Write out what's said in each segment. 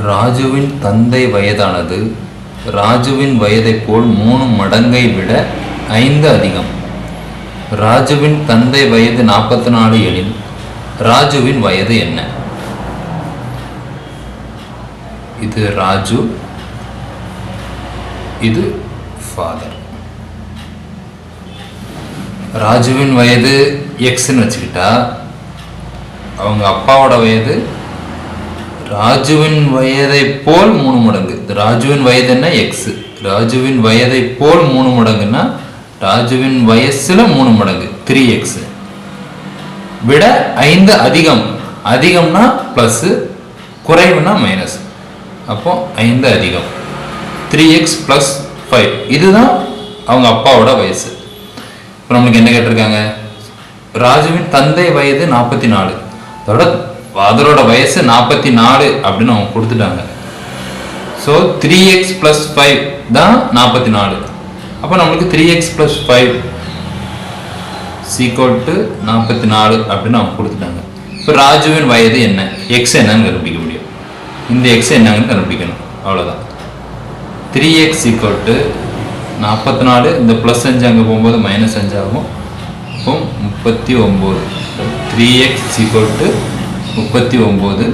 ராஜுவின் தந்தை வயதானது ராஜுவின் வயதைப் போல் 3 மடங்கை விட 5 அதிகம். ராஜுவின் தந்தை வயது 44 எனில் ராஜுவின் வயது என்ன? இது ராஜு, இது ஃபாதர். ராஜுவின் வயது எக்ஸ்ன்னு வச்சுக்கிட்டா அவங்க அப்பாவோட வயது ராஜுவின் வயதை போல் 3 மடங்கு. ராஜுவின் வயது என்ன? எக்ஸ். ராஜுவின் வயதை போல் 3 மடங்குன்னா ராஜுவின் வயசுல 3 மடங்கு 3x விட 5 அதிகம். அதிகம்னா பிளஸ், குறைவுனா மைனஸ். அப்போ 5 அதிகம் 3x + 5. இதுதான் அவங்க அப்பாவோட வயசு. இப்போ நம்மளுக்கு என்ன கேட்டிருக்காங்க? ராஜுவின் தந்தை வயது 44, அதோட ஃபாதரோட வயசு 44 அப்படின்னு அவங்க கொடுத்துட்டாங்க. ஸோ 3x + 5 தான் 44. அப்போ நம்மளுக்கு 3x + 5 = 44 அப்படின்னு அவங்க கொடுத்துட்டாங்க. இப்போ ராஜுவின் வயது என்ன, எக்ஸ் என்னன்னு கண்டுபிடிக்க முடியும். இந்த எக்ஸ் என்னன்னு கண்டுபிடிக்கணும், அவ்வளோதான். 3x = 44. இந்த +5 அங்கே போகும்போது -5 ஆகும். இப்போ 39. 3x = 39.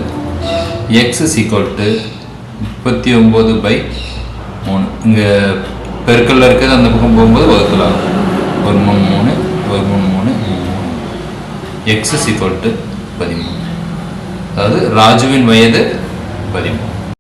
x = 39/3. இங்கே பெருக்கல்ல இருக்கிறது அந்த பக்கம் போகும்போது வகுக்கலாம். 1 3 3 1 3 3. x = 13. அதாவது ராஜுவின் வயது 13.